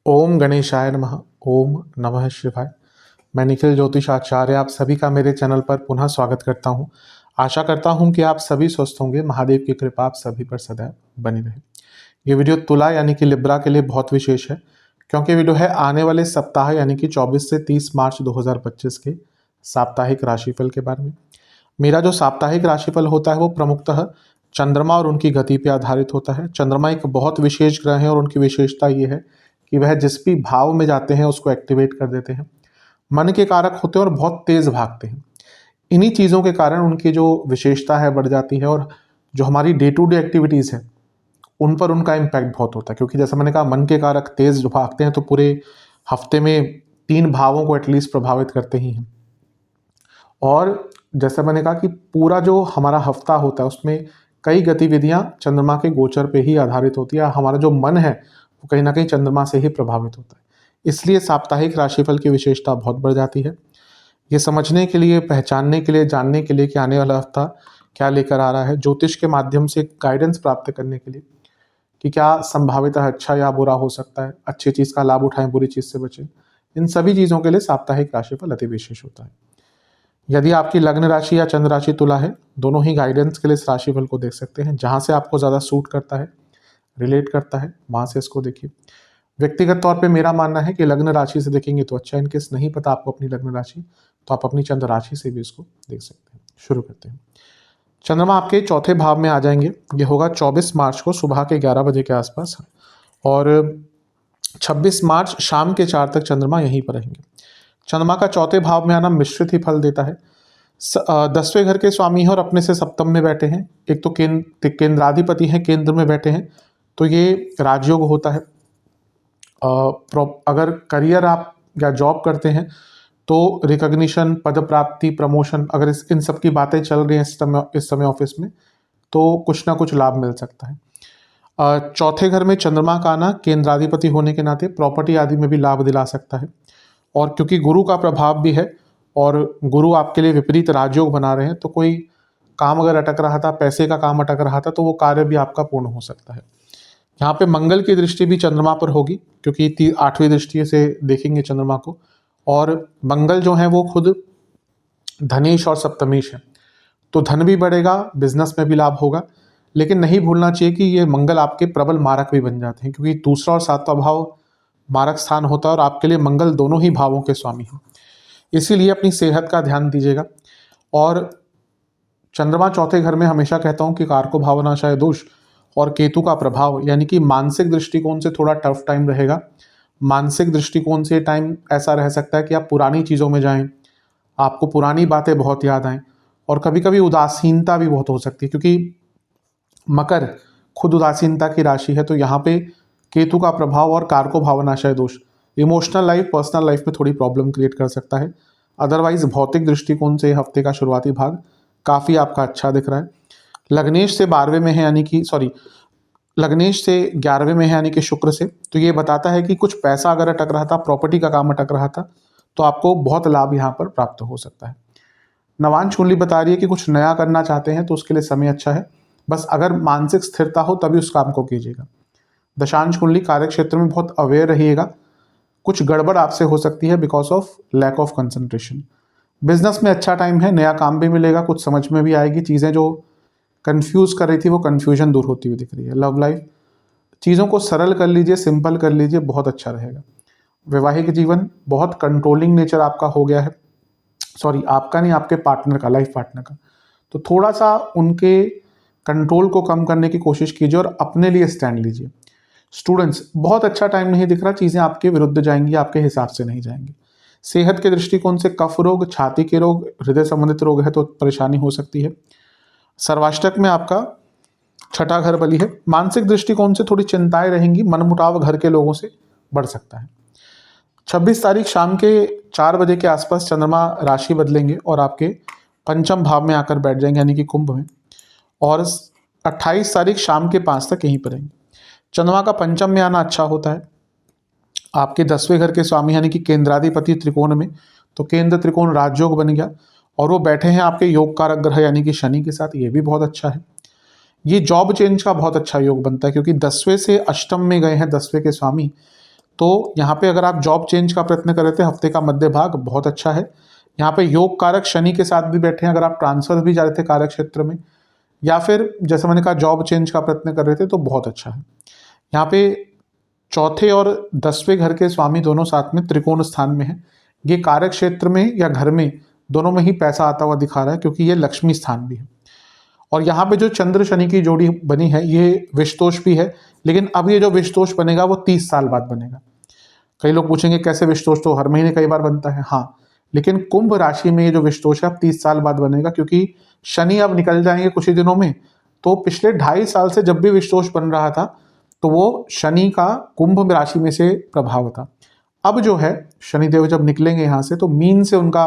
ओम गणेशाय नमः। ओम नमः शिवाय। मैं निखिल ज्योतिष आचार्य आप सभी का मेरे चैनल पर पुनः स्वागत करता हूं। आशा करता हूं कि आप सभी स्वस्थ होंगे। महादेव की कृपा आप सभी पर सदैव बनी रहे। ये वीडियो तुला यानी कि लिब्रा के लिए बहुत विशेष है, क्योंकि वीडियो है आने वाले सप्ताह यानी कि 24 से 30 मार्च 2025 के साप्ताहिक राशिफल के बारे में। मेरा जो साप्ताहिक राशिफल होता है वो प्रमुखतः चंद्रमा और उनकी गति पर आधारित होता है। चंद्रमा एक बहुत विशेष ग्रह है और उनकी विशेषता ये है कि वह जिस भी भाव में जाते हैं उसको एक्टिवेट कर देते हैं। मन के कारक होते हैं और बहुत तेज भागते हैं। इन्हीं चीज़ों के कारण उनकी जो विशेषता है बढ़ जाती है और जो हमारी डे टू डे एक्टिविटीज़ है उन पर उनका इम्पैक्ट बहुत होता है, क्योंकि जैसा मैंने कहा मन के कारक तेज जो भागते हैं तो पूरे हफ्ते में 3 भावों को एटलीस्ट प्रभावित करते ही हैं। और जैसा मैंने कहा कि पूरा जो हमारा हफ्ता होता है उसमें कई गतिविधियां चंद्रमा के गोचर पे ही आधारित होती है। हमारा जो मन है वो कहीं ना कहीं चंद्रमा से ही प्रभावित होता है। इसलिए साप्ताहिक राशिफल की विशेषता बहुत बढ़ जाती है। ये समझने के लिए, पहचानने के लिए, जानने के लिए कि आने वाला हफ्ता क्या लेकर आ रहा है, ज्योतिष के माध्यम से गाइडेंस प्राप्त करने के लिए कि क्या संभावित अच्छा या बुरा हो सकता है, अच्छी चीज़ का लाभ उठाएं, बुरी चीज़ से बचें, इन सभी चीज़ों के लिए साप्ताहिक राशिफल अति विशेष होता है। यदि आपकी लग्न राशि या चंद्र राशि तुला है, दोनों ही गाइडेंस के लिए इस राशिफल को देख सकते हैं। जहाँ से आपको ज़्यादा सूट करता है, रिलेट करता है, वहाँ से इसको देखिए। व्यक्तिगत तौर पे मेरा मानना है कि लग्न राशि से देखेंगे तो अच्छा। इनकेस नहीं पता आपको अपनी लग्न राशि, तो आप अपनी चंद्र राशि से भी इसको देख सकते हैं। शुरू करते हैं। चंद्रमा आपके चौथे भाव में आ जाएंगे। ये होगा 24 मार्च को सुबह के 11 बजे के आसपास, और 26 मार्च शाम के 4 तक चंद्रमा यहीं पर रहेंगे। चंद्रमा का चौथे भाव में आना मिश्रित ही फल देता है। 10वें घर के स्वामी हैं और अपने से सप्तम में बैठे हैं। एक तो केंद्राधिपति हैं, केंद्र में बैठे हैं, तो ये राजयोग होता है। अगर करियर आप या जॉब करते हैं तो रिकॉग्निशन, पद प्राप्ति, प्रमोशन, अगर इन सब की बातें चल रही हैं इस समय ऑफिस में, तो कुछ ना कुछ लाभ मिल सकता है। चौथे घर में चंद्रमा का आना केंद्राधिपति होने के नाते प्रॉपर्टी आदि में भी लाभ दिला सकता है। और क्योंकि गुरु का प्रभाव भी है और गुरु आपके लिए विपरीत राजयोग बना रहे हैं, तो कोई काम अगर अटक रहा था, पैसे का काम अटक रहा था, तो वो कार्य भी आपका पूर्ण हो सकता है। यहाँ पे मंगल की दृष्टि भी चंद्रमा पर होगी, क्योंकि 8वीं दृष्टि से देखेंगे चंद्रमा को। और मंगल जो है वो खुद धनेश और सप्तमेश है, तो धन भी बढ़ेगा, बिजनेस में भी लाभ होगा। लेकिन नहीं भूलना चाहिए कि ये मंगल आपके प्रबल मारक भी बन जाते हैं, क्योंकि दूसरा और 7वां भाव मारक स्थान होता है और आपके लिए मंगल दोनों ही भावों के स्वामी हैं। इसीलिए अपनी सेहत का ध्यान दीजिएगा। और चंद्रमा चौथे घर में हमेशा कहता हूँ कि कारको भावनाशय दोष और केतु का प्रभाव, यानी कि मानसिक दृष्टिकोण से थोड़ा टफ टाइम रहेगा। मानसिक दृष्टिकोण से टाइम ऐसा रह सकता है कि आप पुरानी चीज़ों में जाएं, आपको पुरानी बातें बहुत याद आएं, और कभी कभी उदासीनता भी बहुत हो सकती है, क्योंकि मकर खुद उदासीनता की राशि है। तो यहाँ पे केतु का प्रभाव और कारको भावनाशय दोष इमोशनल लाइफ, पर्सनल लाइफ में थोड़ी प्रॉब्लम क्रिएट कर सकता है। अदरवाइज भौतिक दृष्टिकोण से हफ्ते का शुरुआती भाग काफ़ी आपका अच्छा दिख रहा है। लग्नेश से 12वें में है, यानी कि लग्नेश से 11वें में है, यानी कि शुक्र से, तो ये बताता है कि कुछ पैसा अगर अटक रहा था, प्रॉपर्टी का काम अटक रहा था, तो आपको बहुत लाभ यहाँ पर प्राप्त हो सकता है। नवांश कुंडली बता रही है कि कुछ नया करना चाहते हैं तो उसके लिए समय अच्छा है। बस अगर मानसिक स्थिरता हो तभी उस काम को कीजिएगा। दशांश कुंडली कार्य क्षेत्र में बहुत अवेयर रहिएगा। कुछ गड़बड़ आपसे हो सकती है because of lack of concentration. Business में अच्छा टाइम है, नया काम भी मिलेगा, कुछ समझ में भी आएगी। चीज़ें जो कंफ्यूज कर रही थी वो कंफ्यूजन दूर होती हुई दिख रही है। लव लाइफ, चीज़ों को सरल कर लीजिए, सिंपल कर लीजिए, बहुत अच्छा रहेगा। वैवाहिक जीवन, बहुत कंट्रोलिंग नेचर आपका हो गया है, आपका नहीं, आपके पार्टनर का, लाइफ पार्टनर का। तो थोड़ा सा उनके कंट्रोल को कम करने की कोशिश कीजिए और अपने लिए स्टैंड लीजिए। स्टूडेंट्स, बहुत अच्छा टाइम नहीं दिख रहा, चीज़ें आपके विरुद्ध जाएंगी, आपके हिसाब से नहीं जाएंगी। सेहत के दृष्टिकोण से कफ रोग, छाती के रोग, हृदय संबंधित रोग है तो परेशानी हो सकती है। सर्वाष्टक में आपका 6ठा घर बली है। मानसिक दृष्टिकोण से थोड़ी चिंताएं रहेंगी, मनमुटाव घर के लोगों से बढ़ सकता है। 26 तारीख शाम के 4 बजे के आसपास चंद्रमा राशि बदलेंगे और आपके पंचम भाव में आकर बैठ जाएंगे, यानी कि कुंभ में, और 28 तारीख शाम के 5 तक यहीं पर रहेंगे। चंद्रमा का पंचम में आना अच्छा होता है। आपके 10वें घर के स्वामी यानी कि केंद्राधिपति त्रिकोण में, तो केंद्र त्रिकोण राजयोग बन गया और वो बैठे हैं आपके योग कारक ग्रह यानी कि शनि के साथ, ये भी बहुत अच्छा है। ये जॉब चेंज का बहुत अच्छा योग बनता है, क्योंकि 10वें से अष्टम में गए हैं 10वें के स्वामी। तो यहाँ पे अगर आप जॉब चेंज का प्रयत्न कर रहे थे, हफ्ते का मध्य भाग बहुत अच्छा है। यहाँ पे योग कारक शनि के साथ भी बैठे हैं, अगर आप ट्रांसफर भी जा रहे थे कार्य क्षेत्र में, या फिर जैसे मैंने कहा जॉब चेंज का प्रयत्न कर रहे थे, तो बहुत अच्छा है। यहाँ पे चौथे और 10वें घर के स्वामी दोनों साथ में त्रिकोण स्थान में है। ये कार्य क्षेत्र में या घर में दोनों में ही पैसा आता हुआ दिखा रहा है, क्योंकि ये लक्ष्मी स्थान भी है। और यहाँ पे जो चंद्र शनि की जोड़ी बनी है ये विषतोष भी है, लेकिन अब ये जो विषतोष बनेगा वो 30 साल बाद बनेगा। कई लोग पूछेंगे कैसे विषतोष, तो हर महीने कई बार बनता है, हाँ, लेकिन कुंभ राशि में ये जो विषतोष है अब 30 साल बाद बनेगा, क्योंकि शनि अब निकल जाएंगे कुछ ही दिनों में। तो पिछले 2.5 साल से जब भी विषतोष बन रहा था तो वो शनि का कुंभ राशि में से प्रभाव था। अब जो है शनिदेव जब निकलेंगे यहाँ से तो मीन से उनका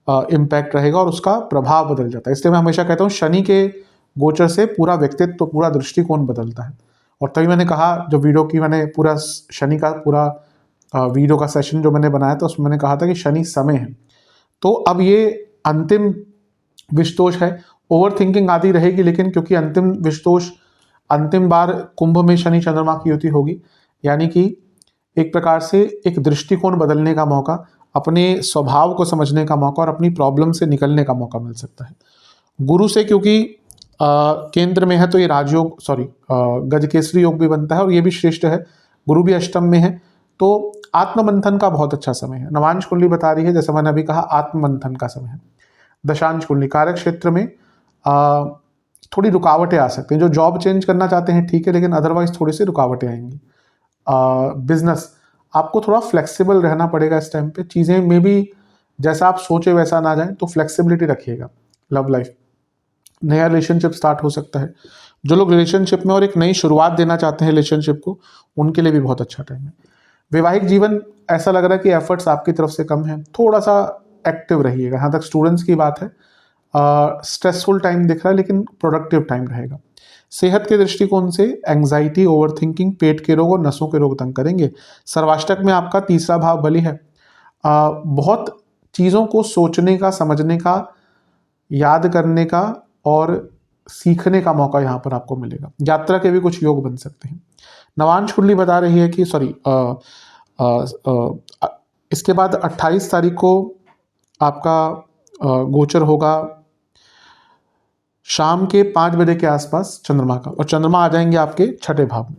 इम्पैक्ट रहेगा और उसका प्रभाव बदल जाता है। इसलिए मैं हमेशा कहता हूँ शनि के गोचर से पूरा व्यक्तित्व, पूरा दृष्टिकोण बदलता है। और तभी मैंने कहा, जो वीडियो की मैंने पूरा शनि का पूरा वीडियो का सेशन जो मैंने बनाया था उसमें मैंने कहा था कि शनि समय है। तो अब ये अंतिम विषतोष है, ओवर थिंकिंग आदि रहेगी, लेकिन क्योंकि अंतिम विषतोष, अंतिम बार कुंभ में शनि चंद्रमा की युति होगी, यानी कि एक प्रकार से एक दृष्टिकोण बदलने का मौका, अपने स्वभाव को समझने का मौका और अपनी प्रॉब्लम से निकलने का मौका मिल सकता है। गुरु से क्योंकि केंद्र में है तो ये राजयोग, गजकेसरी योग भी बनता है और ये भी श्रेष्ठ है। गुरु भी अष्टम में है, तो आत्ममंथन का बहुत अच्छा समय है। नवांश कुंडली बता रही है, जैसे मैंने अभी कहा, आत्ममंथन का समय है। दशांश कुंडली कार्य क्षेत्र में थोड़ी रुकावटें आ सकती हैं। जो जॉब चेंज करना चाहते हैं ठीक है, लेकिन अदरवाइज थोड़ी सी रुकावटें आएंगी। बिजनेस, आपको थोड़ा फ्लेक्सिबल रहना पड़ेगा इस टाइम पे। चीज़ें में भी जैसा आप सोचे वैसा ना जाए, तो फ्लेक्सिबिलिटी रखिएगा। लव लाइफ, नया रिलेशनशिप स्टार्ट हो सकता है। जो लोग रिलेशनशिप में और एक नई शुरुआत देना चाहते हैं रिलेशनशिप को, उनके लिए भी बहुत अच्छा टाइम है। वैवाहिक जीवन, ऐसा लग रहा है कि एफर्ट्स आपकी तरफ से कम है, थोड़ा सा एक्टिव रहिएगा। यहाँ तक स्टूडेंट्स की बात है, स्ट्रेसफुल टाइम दिख रहा है, लेकिन प्रोडक्टिव टाइम रहेगा। सेहत के दृष्टिकोण से एंग्जाइटी, ओवरथिंकिंग, पेट के रोग और नसों के रोग तंग करेंगे। सर्वाष्टक में आपका तीसरा भाव बलि है। बहुत चीज़ों को सोचने का, समझने का, याद करने का और सीखने का मौका यहाँ पर आपको मिलेगा। यात्रा के भी कुछ योग बन सकते हैं। नवांश कुंडली बता रही है कि इसके बाद 28 तारीख को आपका गोचर होगा शाम के 5 बजे के आसपास चंद्रमा का, और चंद्रमा आ जाएंगे आपके छठे भाव में।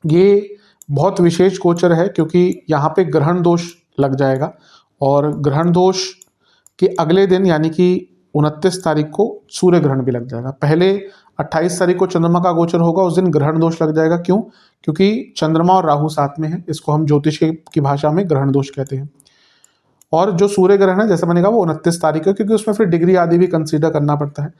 ये बहुत विशेष गोचर है, क्योंकि यहाँ पे ग्रहण दोष लग जाएगा, और ग्रहण दोष के अगले दिन यानी कि 29 तारीख को सूर्य ग्रहण भी लग जाएगा। पहले 28 तारीख को चंद्रमा का गोचर होगा, उस दिन ग्रहण दोष लग जाएगा। क्यों? क्योंकि चंद्रमा और राहु साथ में है। इसको हम ज्योतिष की भाषा में ग्रहण दोष कहते हैं। और जो सूर्य ग्रहण है, जैसे मैंने कहा, वो 29 तारीख है, क्योंकि उसमें फिर डिग्री आदि भी कंसीडर करना पड़ता है।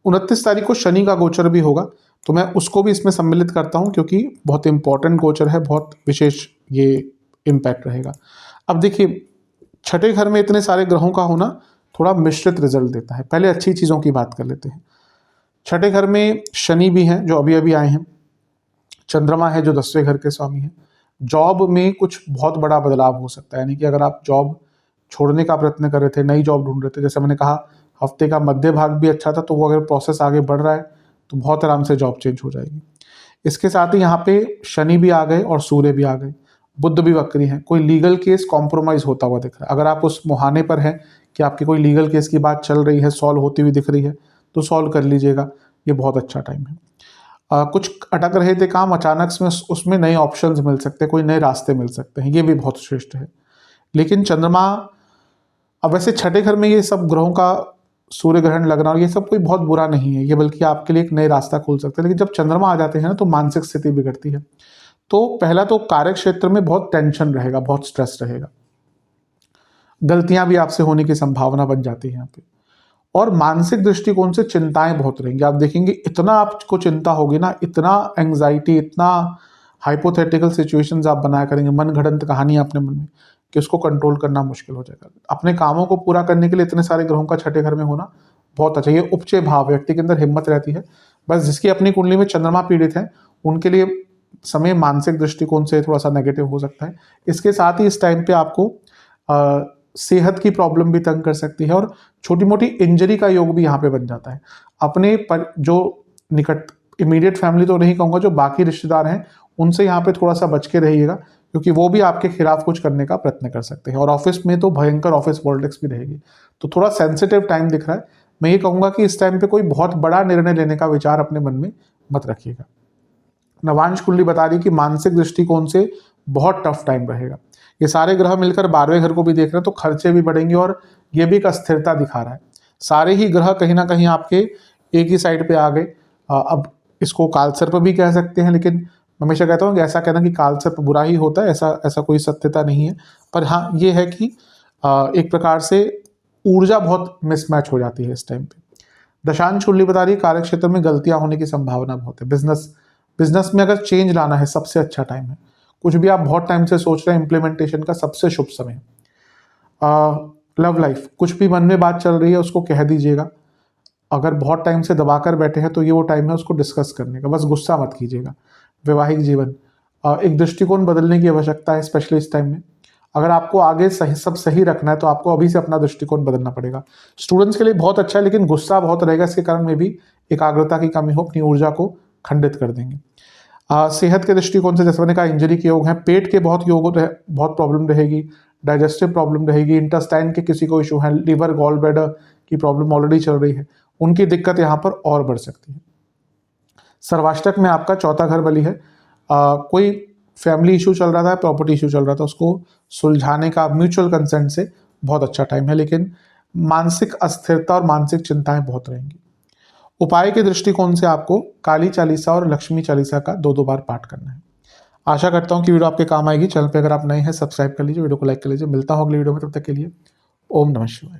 29 तारीख को शनि का गोचर भी होगा, तो मैं उसको भी इसमें सम्मिलित करता हूँ, क्योंकि बहुत इंपॉर्टेंट गोचर है, बहुत विशेष ये इम्पैक्ट रहेगा। अब देखिए, छठे घर में इतने सारे ग्रहों का होना थोड़ा मिश्रित रिजल्ट देता है। पहले अच्छी चीज़ों की बात कर लेते हैं। छठे घर में शनि भी हैं जो अभी अभी आए हैं, चंद्रमा है जो 10वें घर के स्वामी हैं। जॉब में कुछ बहुत बड़ा बदलाव हो सकता है, यानी कि अगर आप जॉब छोड़ने का प्रयत्न कर रहे थे, नई जॉब ढूंढ रहे थे, जैसे मैंने कहा हफ्ते का मध्य भाग भी अच्छा था, तो वो अगर प्रोसेस आगे बढ़ रहा है तो बहुत आराम से जॉब चेंज हो जाएगी। इसके साथ ही यहाँ पे शनि भी आ गए और सूर्य भी आ गए, बुध भी वक्री है। कोई लीगल केस कॉम्प्रोमाइज होता हुआ दिख रहा है। अगर आप उस मुहाने पर हैं कि आपकी कोई लीगल केस की बात चल रही है, सॉल्व होती हुई दिख रही है, तो सॉल्व कर लीजिएगा, ये बहुत अच्छा टाइम है। कुछ अटक रहे थे काम, अचानक से उसमें नए ऑप्शंस मिल सकते हैं, कोई नए रास्ते मिल सकते हैं, ये भी बहुत श्रेष्ठ है। लेकिन चंद्रमा, अब वैसे छठे घर में ये सब ग्रहों का सूर्य ग्रहण लगना और ये सब कोई बहुत बुरा नहीं है, ये बल्कि आपके लिए एक नए रास्ता खोल सकते हैं। लेकिन जब चंद्रमा आ जाते हैं ना, तो मानसिक स्थिति बिगड़ती है। तो पहला तो कार्य क्षेत्र में बहुत टेंशन रहेगा, बहुत स्ट्रेस रहेगा, गलतियां भी आपसे होने की संभावना बन जाती है यहाँ पे, और मानसिक दृष्टिकोण से चिंताएं बहुत रहेंगी। आप देखेंगे इतना आपको चिंता होगी ना, इतना एंग्जाइटी, इतना हाइपोथेटिकल सिचुएशंस आप बनाया करेंगे, मन घड़ंत कहानी अपने मन में, कि उसको कंट्रोल करना मुश्किल हो जाएगा। अपने कामों को पूरा करने के लिए इतने सारे ग्रहों का छठे घर में होना बहुत अच्छा। ये उपचय भाव, व्यक्ति के अंदर हिम्मत रहती है। बस जिसकी अपनी कुंडली में चंद्रमा पीड़ित है, उनके लिए समय मानसिक दृष्टिकोण से थोड़ा सा नेगेटिव हो सकता है। इसके साथ ही इस टाइम पे आपको सेहत की प्रॉब्लम भी तंग कर सकती है और छोटी मोटी इंजरी का योग भी यहाँ पे बन जाता है। अपने पर जो निकट इमीडिएट फैमिली तो नहीं कहूँगा, जो बाकी रिश्तेदार हैं उनसे यहाँ पे थोड़ा सा बच के रहिएगा, क्योंकि वो भी आपके खिलाफ कुछ करने का प्रयत्न कर सकते हैं। और ऑफिस में तो भयंकर ऑफिस पॉलिटिक्स भी रहेगी, तो थोड़ा सेंसिटिव टाइम दिख रहा है। मैं ये कहूँगा कि इस टाइम पे कोई बहुत बड़ा निर्णय लेने का विचार अपने मन में मत रखिएगा। नवांश कुंडली बता रही कि मानसिक दृष्टिकोण से बहुत टफ टाइम रहेगा। ये सारे ग्रह मिलकर 12वें घर को भी देख रहे हैं, तो खर्चे भी बढ़ेंगे और ये भी एक अस्थिरता दिखा रहा है। सारे ही ग्रह कहीं ना कहीं आपके एक ही साइड पे आ गए। अब इसको कालसर्प भी कह सकते हैं, लेकिन मैं हमेशा कहता हूँ कि ऐसा कहना कि कालसर्प बुरा ही होता है, ऐसा कोई सत्यता नहीं है। पर हाँ, ये है कि एक प्रकार से ऊर्जा बहुत मिसमैच हो जाती है इस टाइम पे। दशांश कुंडली बता रही है कार्य क्षेत्र में गलतियां होने की संभावना बहुत है। बिजनेस में अगर चेंज लाना है, सबसे अच्छा टाइम है। कुछ भी आप बहुत टाइम से सोच रहे हैं, इम्प्लीमेंटेशन का सबसे शुभ समय। लव लाइफ, कुछ भी मन में बात चल रही है उसको कह दीजिएगा। अगर बहुत टाइम से दबाकर बैठे हैं तो ये वो टाइम है उसको डिस्कस करने का, बस गुस्सा मत कीजिएगा। वैवाहिक जीवन, एक दृष्टिकोण बदलने की आवश्यकता है, स्पेशली इस टाइम में। अगर आपको आगे सब सही रखना है तो आपको अभी से अपना दृष्टिकोण बदलना पड़ेगा। स्टूडेंट्स के लिए बहुत अच्छा है, लेकिन गुस्सा बहुत रहेगा, इसके कारण में भी एकाग्रता की कमी हो, अपनी ऊर्जा को खंडित कर देंगे। सेहत के दृष्टिकोण से जैसे मैंने कहा, इंजरी के योग हैं, पेट के बहुत बहुत प्रॉब्लम रहेगी, डाइजेस्टिव प्रॉब्लम रहेगी, इंटेस्टाइन के किसी को इशू है, लिवर गॉल ब्लैडर की प्रॉब्लम ऑलरेडी चल रही है, उनकी दिक्कत यहाँ पर और बढ़ सकती है। सर्वाष्टक में आपका चौथा घर बली है। कोई फैमिली इशू चल रहा था, प्रॉपर्टी इशू चल रहा था, उसको सुलझाने का म्यूचुअल कंसेंट से बहुत अच्छा टाइम है, लेकिन मानसिक अस्थिरता और मानसिक चिंताएं बहुत रहेंगी। उपाय के दृष्टिकोण से आपको काली चालीसा और लक्ष्मी चालीसा का 2-2 बार पाठ करना है। आशा करता हूं कि वीडियो आपके काम आएगी। चैनल पे अगर आप नए हैं सब्सक्राइब कर लीजिए, वीडियो को लाइक कर लीजिए। मिलता हूं अगले वीडियो में, तब तक के लिए ओम नमः शिवाय।